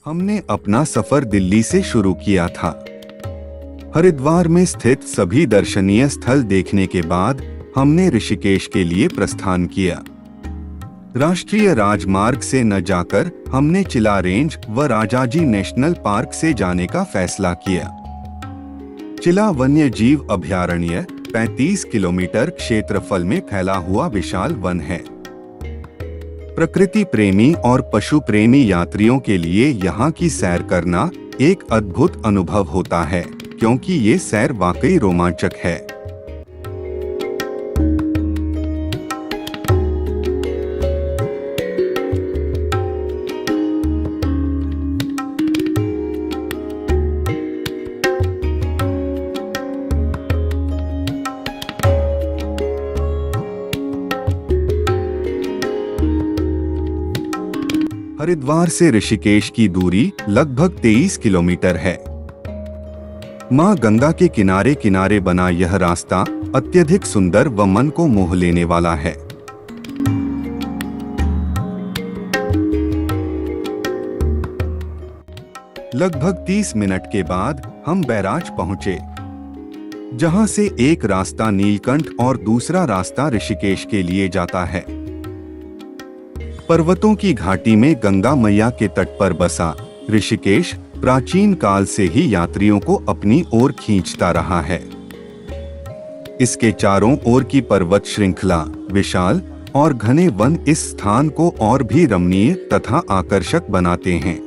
हमने अपना सफर दिल्ली से शुरू किया था। हरिद्वार में स्थित सभी दर्शनीय स्थल देखने के बाद हमने ऋषिकेश के लिए प्रस्थान किया। राष्ट्रीय राजमार्ग से न जाकर हमने चिला रेंज व राजाजी नेशनल पार्क से जाने का फैसला किया। चिला वन्य जीव अभयारण्य 35 किलोमीटर क्षेत्रफल में फैला हुआ विशाल वन है। प्रकृति प्रेमी और पशु प्रेमी यात्रियों के लिए यहाँ की सैर करना एक अद्भुत अनुभव होता है, क्योंकि ये सैर वाकई रोमांचक है। हरिद्वार से ऋषिकेश की दूरी लगभग 23 किलोमीटर है। मां गंगा के किनारे किनारे बना यह रास्ता अत्यधिक सुंदर व मन को मोह लेने वाला है। लगभग 30 मिनट के बाद हम बैराज पहुंचे, जहां से एक रास्ता नीलकंठ और दूसरा रास्ता ऋषिकेश के लिए जाता है। पर्वतों की घाटी में गंगा मैया के तट पर बसा ऋषिकेश प्राचीन काल से ही यात्रियों को अपनी ओर खींचता रहा है। इसके चारों ओर की पर्वत श्रृंखला, विशाल और घने वन इस स्थान को और भी रमणीय तथा आकर्षक बनाते हैं।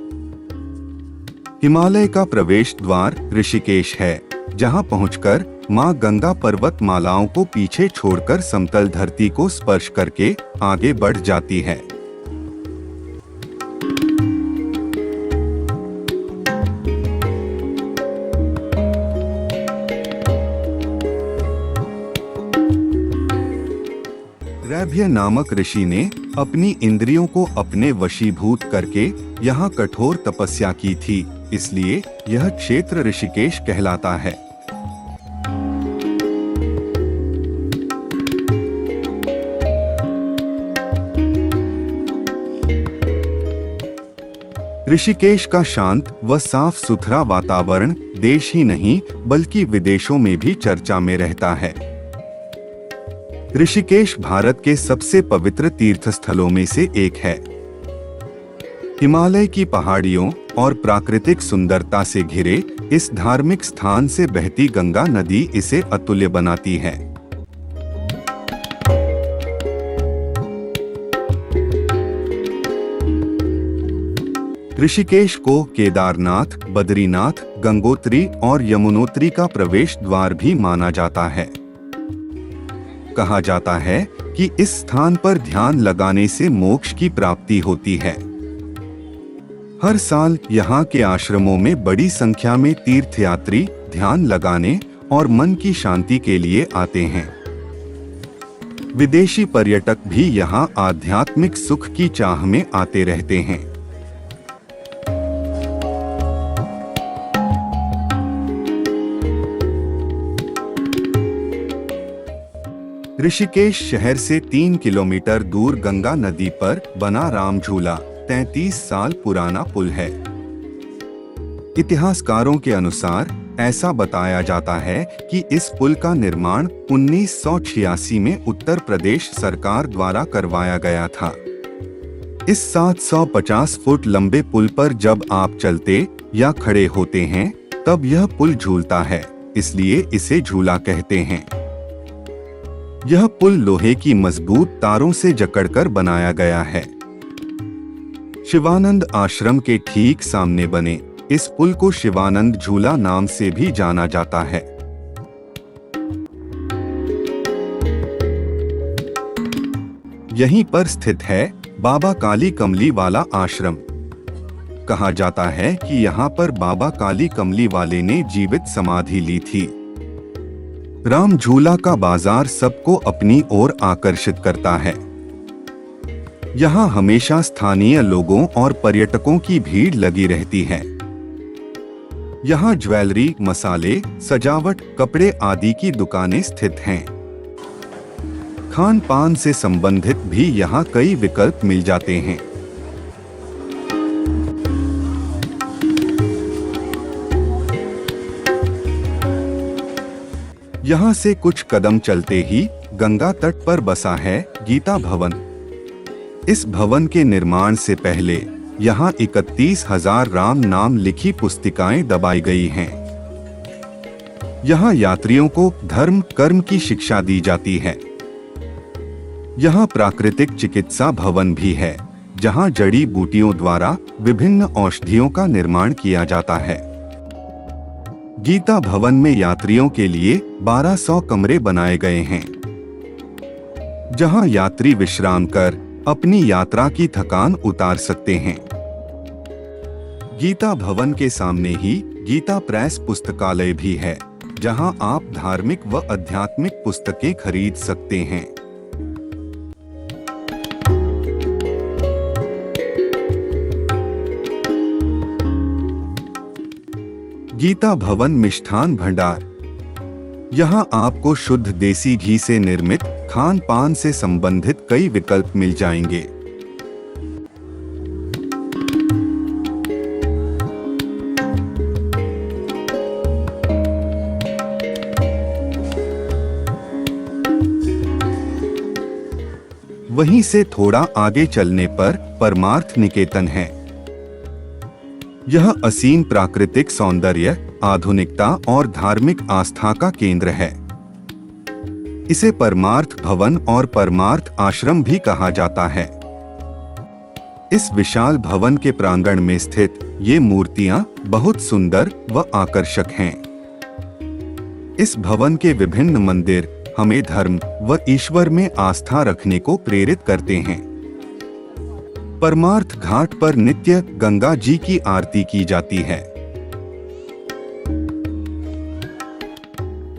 हिमालय का प्रवेश द्वार ऋषिकेश है, जहां पहुंचकर मां गंगा पर्वतमालाओं को पीछे छोड़कर समतल धरती को स्पर्श करके आगे बढ़ जाती है। रैभ्य नामक ऋषि ने अपनी इंद्रियों को अपने वशीभूत करके यहाँ कठोर तपस्या की थी, इसलिए यह क्षेत्र ऋषिकेश कहलाता है। ऋषिकेश का शांत व साफ सुथरा वातावरण देश ही नहीं बल्कि विदेशों में भी चर्चा में रहता है। ऋषिकेश भारत के सबसे पवित्र तीर्थ स्थलों में से एक है। हिमालय की पहाड़ियों और प्राकृतिक सुंदरता से घिरे इस धार्मिक स्थान से बहती गंगा नदी इसे अतुल्य बनाती है। ऋषिकेश को केदारनाथ, बद्रीनाथ, गंगोत्री और यमुनोत्री का प्रवेश द्वार भी माना जाता है। कहा जाता है कि इस स्थान पर ध्यान लगाने से मोक्ष की प्राप्ति होती है। हर साल यहाँ के आश्रमों में बड़ी संख्या में तीर्थयात्री ध्यान लगाने और मन की शांति के लिए आते हैं। विदेशी पर्यटक भी यहाँ आध्यात्मिक सुख की चाह में आते रहते हैं। ऋषिकेश शहर से 3 किलोमीटर दूर गंगा नदी पर बना राम झूला 33 साल पुराना पुल है। इतिहासकारों के अनुसार ऐसा बताया जाता है कि इस पुल का निर्माण 1986 में उत्तर प्रदेश सरकार द्वारा करवाया गया था। इस 750 फुट लंबे पुल पर जब आप चलते या खड़े होते हैं तब यह पुल झूलता है, इसलिए इसे झूला कहते हैं। यह पुल लोहे की मजबूत तारों से जकड़कर बनाया गया है। शिवानंद आश्रम के ठीक सामने बने इस पुल को शिवानंद झूला नाम से भी जाना जाता है। यहीं पर स्थित है बाबा काली कमली वाला आश्रम। कहा जाता है कि यहाँ पर बाबा काली कमली वाले ने जीवित समाधि ली थी। राम झूला का बाजार सबको अपनी ओर आकर्षित करता है। यहाँ हमेशा स्थानीय लोगों और पर्यटकों की भीड़ लगी रहती है। यहाँ ज्वेलरी, मसाले, सजावट, कपड़े आदि की दुकानें स्थित हैं। खान पान से संबंधित भी यहाँ कई विकल्प मिल जाते हैं। यहाँ से कुछ कदम चलते ही गंगा तट पर बसा है गीता भवन। इस भवन के निर्माण से पहले यहाँ 31,000 राम नाम लिखी पुस्तिकाएं दबाई गई हैं। यहाँ यात्रियों को धर्म कर्म की शिक्षा दी जाती है। यहाँ प्राकृतिक चिकित्सा भवन भी है, जहाँ जड़ी बूटियों द्वारा विभिन्न औषधियों का निर्माण किया जाता है। गीता भवन में यात्रियों के लिए 1200 कमरे बनाए गए हैं, जहाँ यात्री विश्राम कर अपनी यात्रा की थकान उतार सकते हैं। गीता भवन के सामने ही गीता प्रेस पुस्तकालय भी है, जहां आप धार्मिक व आध्यात्मिक पुस्तकें खरीद सकते हैं। गीता भवन मिष्ठान भंडार। यहाँ आपको शुद्ध देसी घी से निर्मित खान पान से संबंधित कई विकल्प मिल जाएंगे। वहीं से थोड़ा आगे चलने पर परमार्थ निकेतन है। यह असीम प्राकृतिक सौंदर्य, आधुनिकता और धार्मिक आस्था का केंद्र है। इसे परमार्थ भवन और परमार्थ आश्रम भी कहा जाता है। इस विशाल भवन के प्रांगण में स्थित ये मूर्तियां बहुत सुंदर व आकर्षक हैं। इस भवन के विभिन्न मंदिर हमें धर्म व ईश्वर में आस्था रखने को प्रेरित करते हैं। परमार्थ घाट पर नित्य गंगा जी की आरती की जाती है।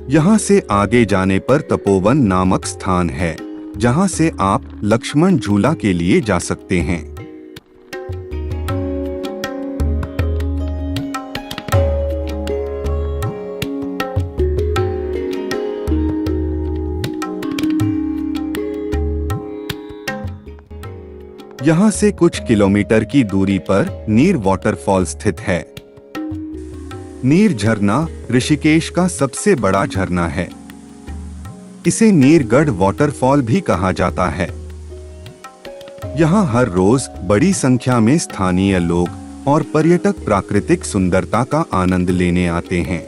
यहाँ से आगे जाने पर तपोवन नामक स्थान है, जहाँ से आप लक्ष्मण झूला के लिए जा सकते हैं। यहाँ से कुछ किलोमीटर की दूरी पर नीर वाटरफॉल स्थित है। नीर झरना ऋषिकेश का सबसे बड़ा झरना है। इसे नीरगढ़ वाटरफॉल भी कहा जाता है। यहाँ हर रोज बड़ी संख्या में स्थानीय लोग और पर्यटक प्राकृतिक सुंदरता का आनंद लेने आते हैं।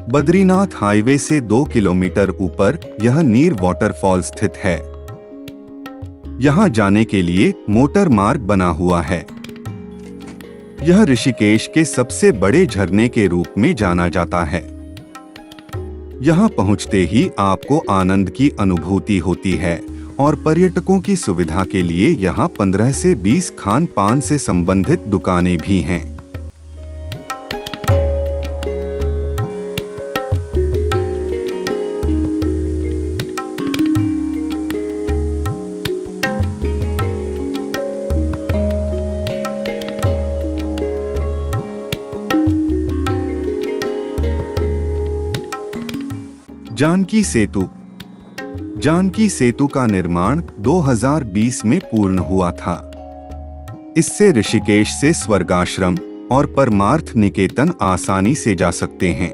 बद्रीनाथ हाईवे से 2 किलोमीटर ऊपर यह नीर वाटरफॉल स्थित है। यहाँ जाने के लिए मोटर मार्ग बना हुआ है। यह ऋषिकेश के सबसे बड़े झरने के रूप में जाना जाता है। यहाँ पहुँचते ही आपको आनंद की अनुभूति होती है और पर्यटकों की सुविधा के लिए यहाँ 15 से 20 खान पान से संबंधित दुकानें भी हैं। जानकी सेतु। जानकी सेतु का निर्माण 2020 में पूर्ण हुआ था। इससे ऋषिकेश से स्वर्गाश्रम और परमार्थ निकेतन आसानी से जा सकते हैं।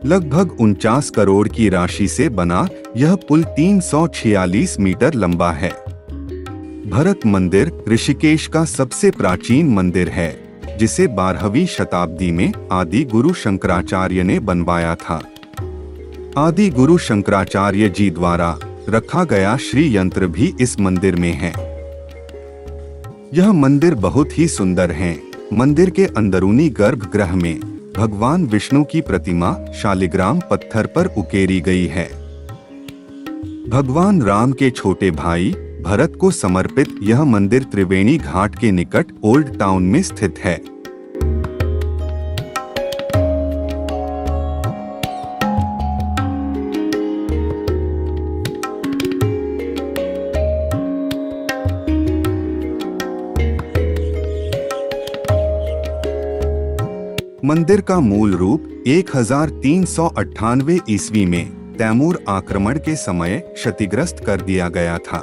लगभग 49 करोड़ की राशि से बना यह पुल 346 मीटर लंबा है। भरत मंदिर ऋषिकेश का सबसे प्राचीन मंदिर है, जिसे 12वीं शताब्दी में आदि गुरु शंकराचार्य ने बनवाया था। आदि गुरु शंकराचार्य जी द्वारा रखा गया श्री यंत्र भी इस मंदिर में है। यह मंदिर बहुत ही सुंदर है। मंदिर के अंदरूनी गर्भगृह में भगवान विष्णु की प्रतिमा शालिग्राम पत्थर पर उकेरी गई है। भगवान राम के छोटे भाई भरत को समर्पित यह मंदिर त्रिवेणी घाट के निकट ओल्ड टाउन में स्थित है। मंदिर का मूल रूप 1398 ईस्वी में तैमूर आक्रमण के समय क्षतिग्रस्त कर दिया गया था।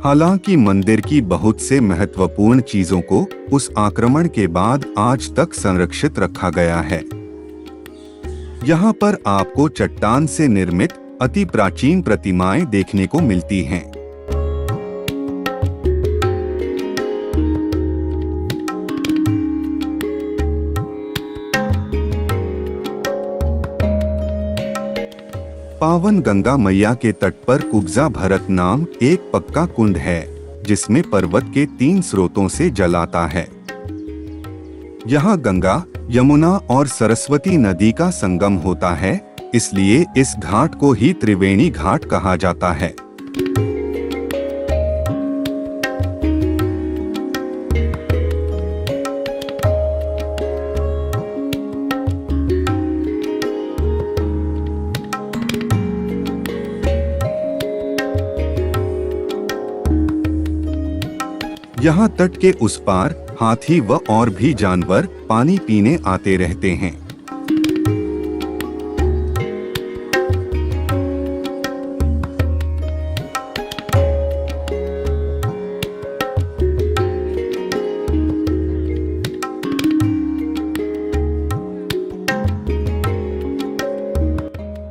हालांकि मंदिर की बहुत से महत्वपूर्ण चीजों को उस आक्रमण के बाद आज तक संरक्षित रखा गया है। यहाँ पर आपको चट्टान से निर्मित अति प्राचीन प्रतिमाएं देखने को मिलती हैं। पावन गंगा मैया के तट पर कुब्जा भरत नाम एक पक्का कुंड है, जिसमें पर्वत के 3 स्रोतों से जल आता है। यहाँ गंगा, यमुना और सरस्वती नदी का संगम होता है, इसलिए इस घाट को ही त्रिवेणी घाट कहा जाता है। यहाँ तट के उस पार हाथी व और भी जानवर पानी पीने आते रहते हैं।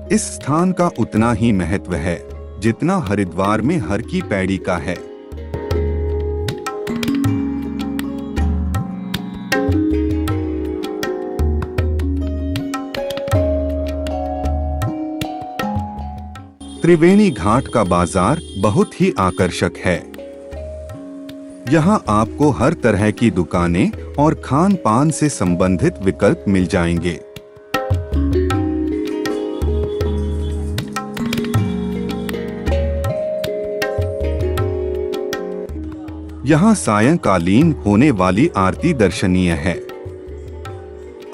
इस स्थान का उतना ही महत्व है जितना हरिद्वार में हर की पैड़ी का है। त्रिवेणी घाट का बाजार बहुत ही आकर्षक है। यहाँ आपको हर तरह की दुकानें और खान पान से संबंधित विकल्प मिल जाएंगे। यहाँ सायंकालीन होने वाली आरती दर्शनीय है।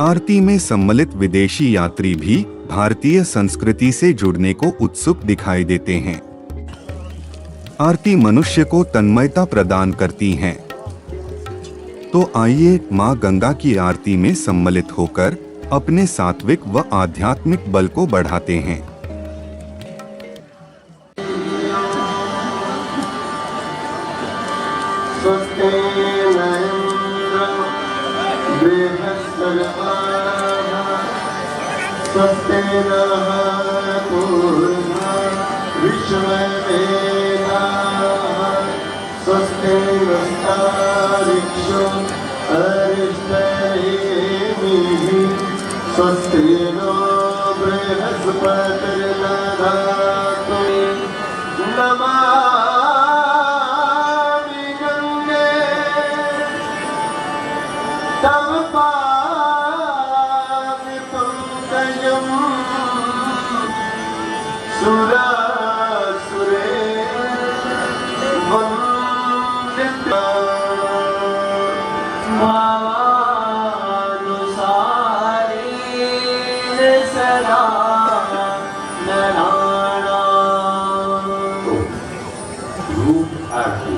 आरती में सम्मिलित विदेशी यात्री भी भारतीय संस्कृति से जुड़ने को उत्सुक दिखाई देते हैं। आरती मनुष्य को तन्मयता प्रदान करती हैं। तो आइए मां गंगा की आरती में सम्मिलित होकर अपने सात्विक व आध्यात्मिक बल को बढ़ाते हैं। स्वस्ति नः पूर्वा विश्ववेदाः स्वस्ति नस्तारिक्षो अरिष्टनेमिः स्वस्ति नो बृहस्पतिर्दधातु नमामि गंगे तव सुरासुरे वंदिता भावानुसारेण सदा नराणाम्। रूप आरती।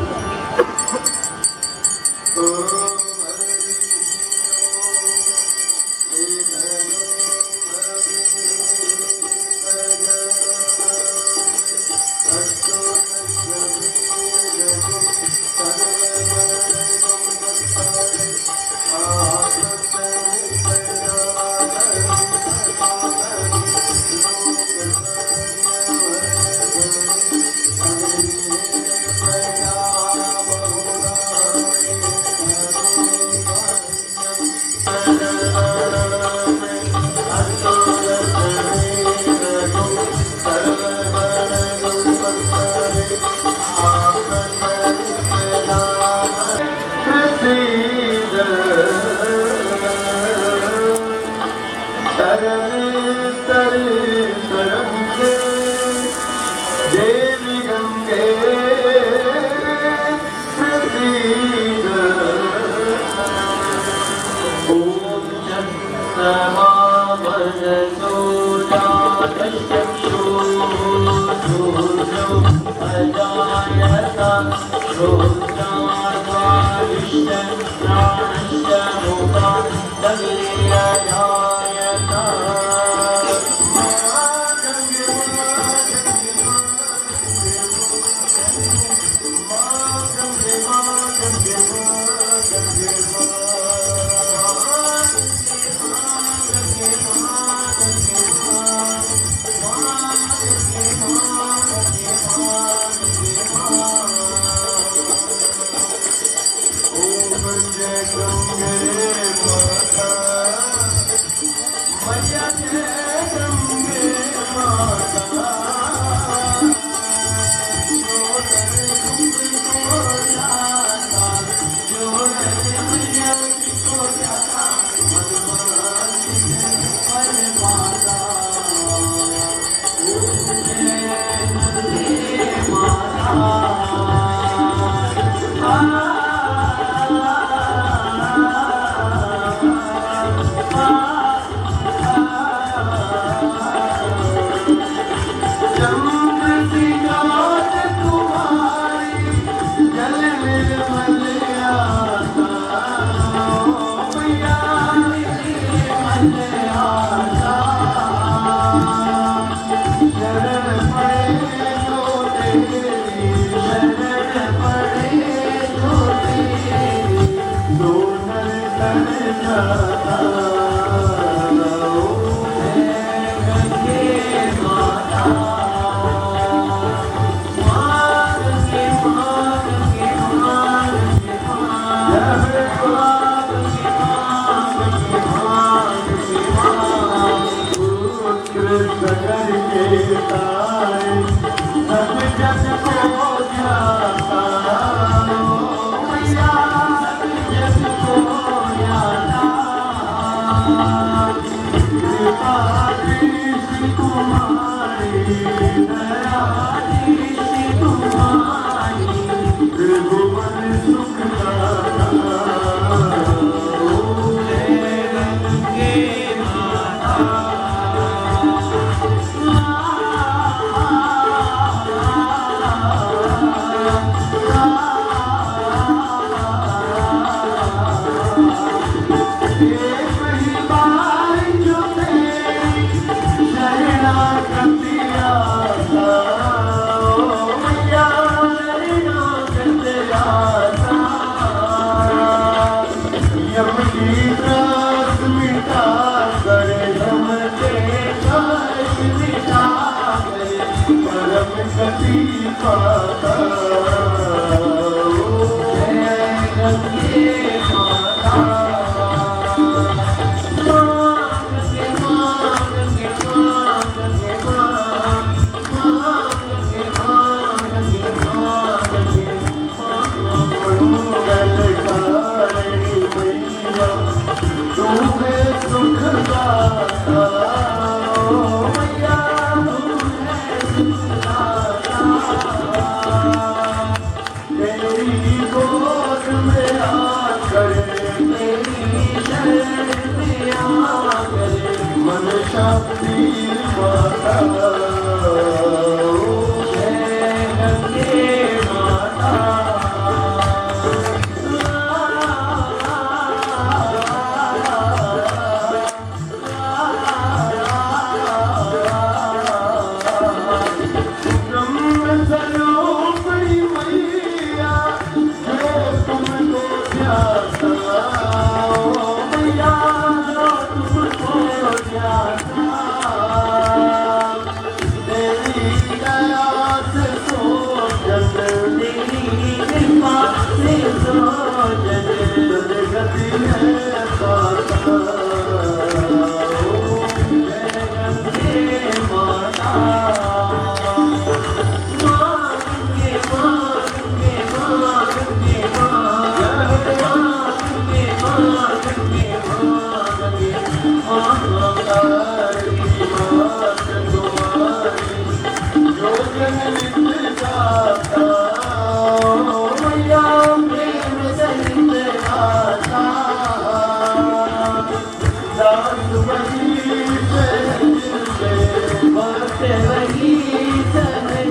वही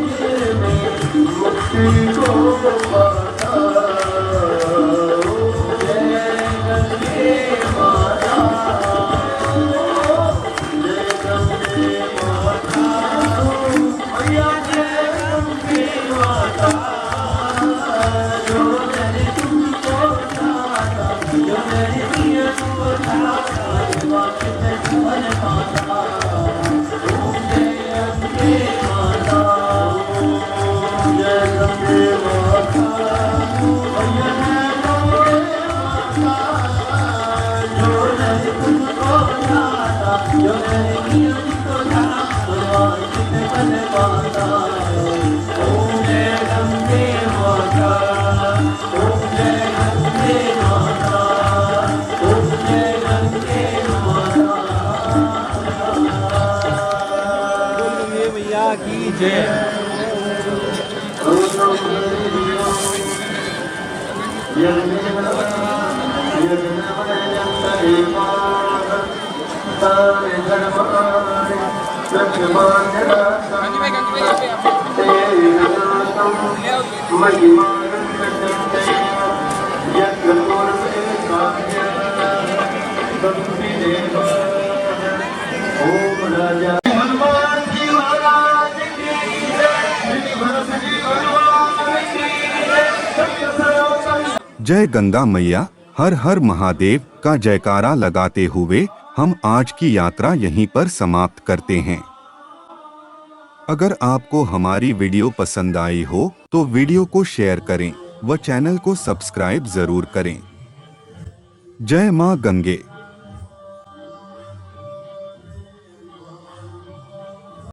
मैया की जय। हनुमान जी महाराज की जय। भरत जी भगवान की जय। जय गंगा मैया, हर हर महादेव का जयकारा लगाते हुए हम आज की यात्रा यहीं पर समाप्त करते हैं। अगर आपको हमारी वीडियो पसंद आई हो तो वीडियो को शेयर करें व चैनल को सब्सक्राइब जरूर करें। जय मां गंगे।